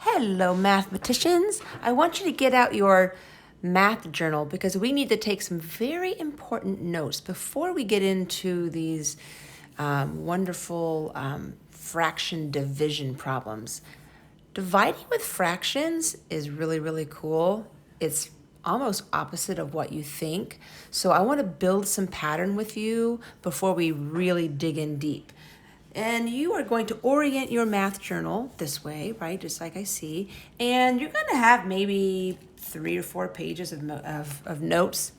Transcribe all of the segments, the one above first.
Hello, mathematicians. I want you to get out your math journal because we need to take some very important notes before we get into these wonderful fraction division problems. Dividing with fractions is really, really cool. It's almost opposite of what you think. So I want to build some pattern with you before we really dig in deep. And you are going to orient your math journal this way, right? Just like I see. And you're going to have maybe 3 or 4 pages of notes.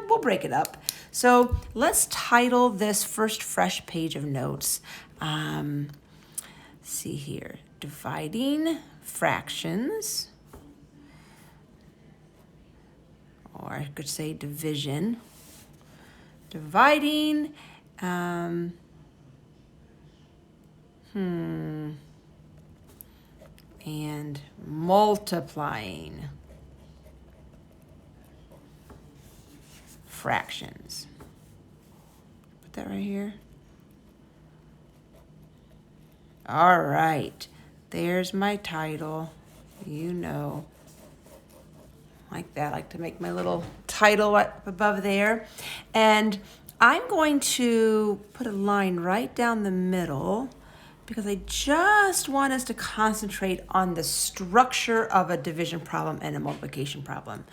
We'll break it up. So let's title this first fresh page of notes. See here, dividing fractions, or I could say division. Dividing, and multiplying fractions. Put that right here. All right, there's my title. You know, like that. I like to make my little title up above there. And I'm going to put a line right down the middle because I just want us to concentrate on the structure of a division problem and a multiplication problem.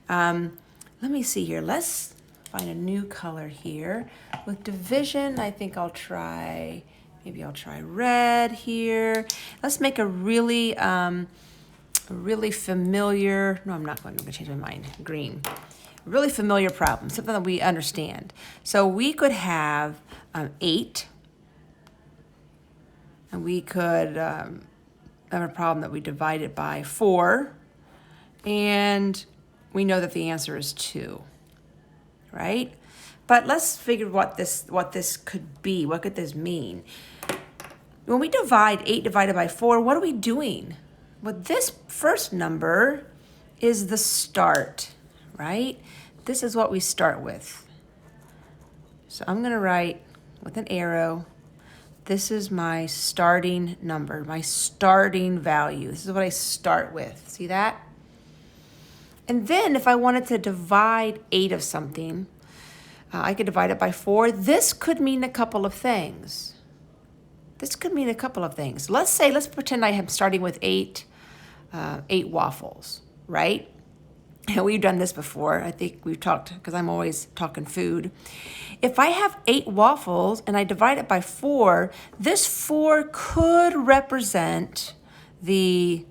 Let me see here. Let's find a new color here. With division, I think maybe I'll try red here. Let's make a really familiar, no, I'm going to change my mind, green. Really familiar problem, something that we understand. So we could have 8, and we could have a problem that we divide it by 4, and we know that the answer is 2, right? But let's figure what this could be. What could this mean? When we divide 8 divided by 4, what are we doing? Well, this first number is the start, right? This is what we start with. So I'm going to write with an arrow, this is my starting number, my starting value. This is what I start with. See that? And then if I wanted to divide 8 of something, I could divide it by 4. This could mean a couple of things. Let's pretend I am starting with 8 waffles, right? And we've done this before. I think we've talked, because I'm always talking food. If I have 8 waffles and I divide it by 4, this 4 could represent the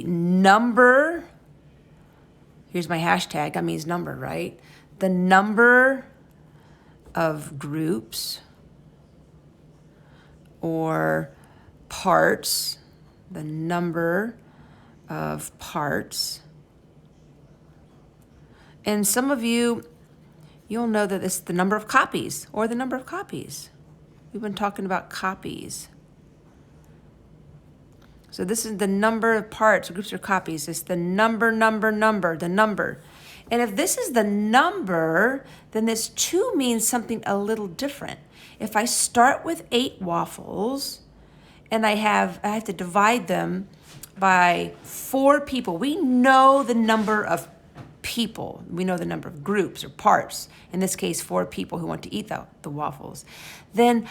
number. Here's my hashtag. That means number, right? The number of groups or parts, the number of parts. And some of you'll know that it's the number of copies or the number of copies. We've been talking about copies. So this is the number of parts, groups, or copies. It's the number. The number. And if this is the number, then this 2 means something a little different. If I start with 8 waffles and I have to divide them by 4 people, we know the number of people. We know the number of groups or parts. In this case, 4 people who want to eat the waffles. Then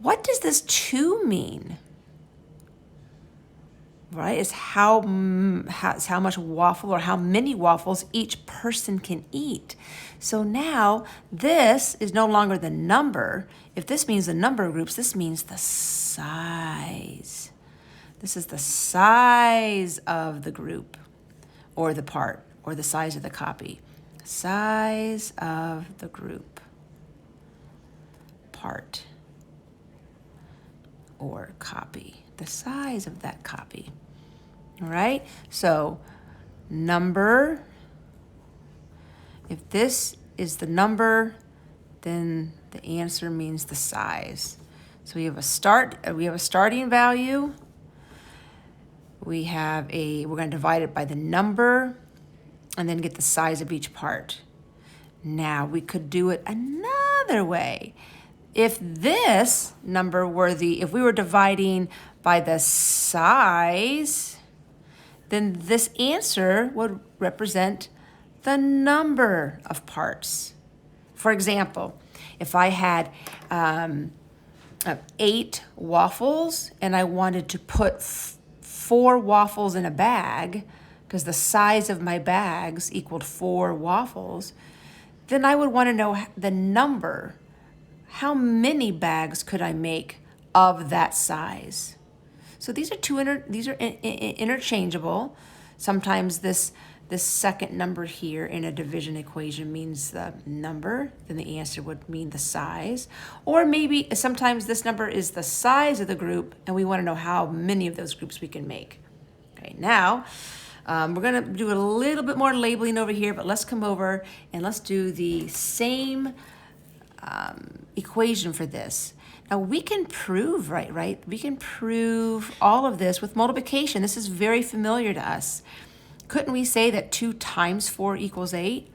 what does this 2 mean? Right, is how much waffle or how many waffles each person can eat. So now this is no longer the number. If this means the number of groups, this means the size. This is the size of the group or the part or the size of the copy. Size of the group, part, or copy. The size of that copy. All right, so number, if this is the number, then the answer means the size. So we have a starting value. We're going to divide it by the number and then get the size of each part. Now we could do it another way. if this number were if we were dividing by the size, then this answer would represent the number of parts. For example, if I had 8 waffles and I wanted to put 4 waffles in a bag, because the size of my bags equaled 4 waffles, then I would want to know the number. How many bags could I make of that size? So these are interchangeable. Sometimes this second number here in a division equation means the number, then the answer would mean the size. Or maybe sometimes this number is the size of the group and we want to know how many of those groups we can make. Okay, now we're going to do a little bit more labeling over here, but let's come over and let's do the same equation for this. Now we can prove, right? We can prove all of this with multiplication. This is very familiar to us. Couldn't we say that 2 times 4 equals 8?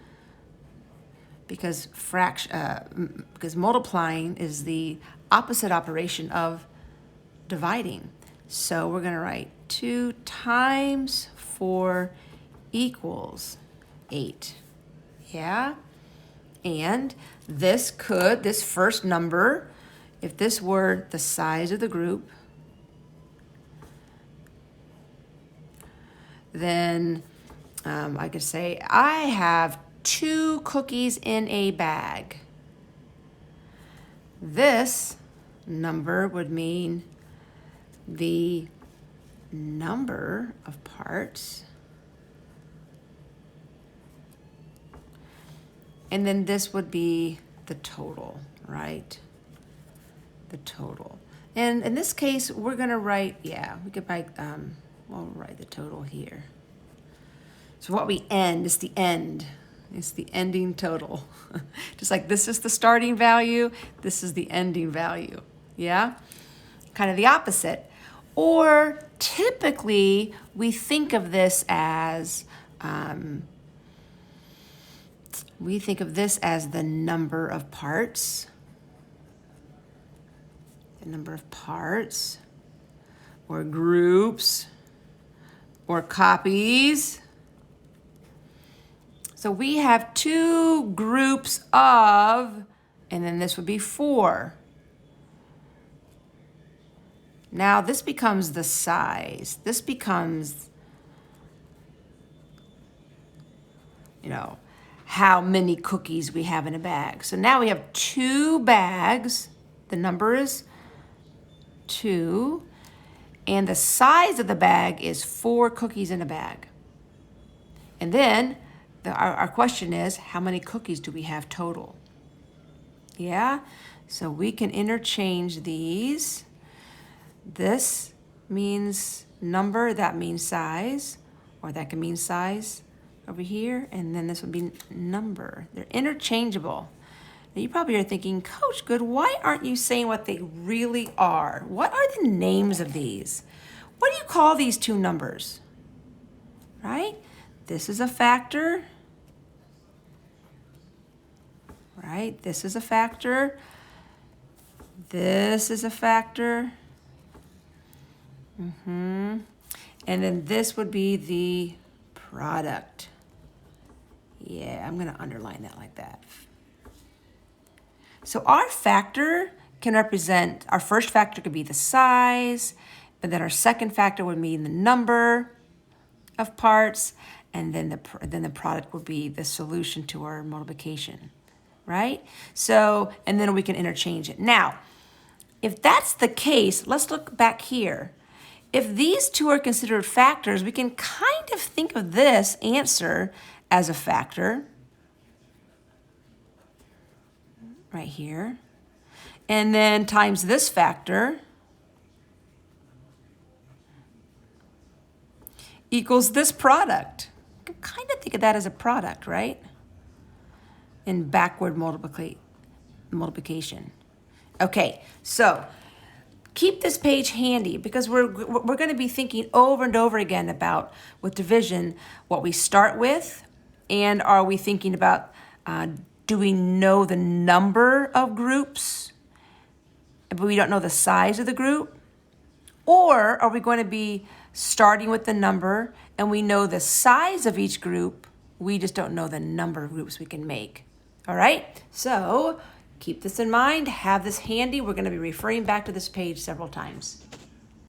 Because multiplying is the opposite operation of dividing. So we're going to write 2 times 4 equals 8. Yeah? And this first number, if this were the size of the group, then I could say I have 2 cookies in a bag. This number would mean the number of parts. And then this would be the total, right? The total. And in this case, we're going to write, we could write, we'll write the total here. So what we end is the end. It's the ending total. Just like this is the starting value, this is the ending value. Yeah? Kind of the opposite. Or typically, we think of this as the number of parts. The number of parts, or groups, or copies. So we have 2 groups of, and then this would be 4. Now this becomes the size. This becomes, how many cookies we have in a bag. So now we have 2 bags. The number is 2. And the size of the bag is 4 cookies in a bag. And then our question is, how many cookies do we have total? Yeah? So we can interchange these. This means number, that means size, or that can mean size over here, and then this would be number. They're interchangeable. Now you probably are thinking, Coach Good, why aren't you saying what they really are? What are the names of these? What do you call these 2 numbers? Right? This is a factor. Right? This is a factor. This is a factor. And then this would be the product. Yeah, I'm going to underline that like that. So our factor can represent, our first factor could be the size, but then our second factor would mean the number of parts, and then the product would be the solution to our multiplication, right? So, and then we can interchange it. Now, if that's the case, let's look back here. If these 2 are considered factors, we can kind of think of this answer as a factor right here. And then times this factor equals this product. You can kind of think of that as a product, right? In backward multiplication. Okay, so keep this page handy because we're going to be thinking over and over again about, with division, what we start with, and are we thinking about, do we know the number of groups? but we don't know the size of the group? Or are we going to be starting with the number and we know the size of each group, we just don't know the number of groups we can make? All right, so keep this in mind, have this handy. We're going to be referring back to this page several times.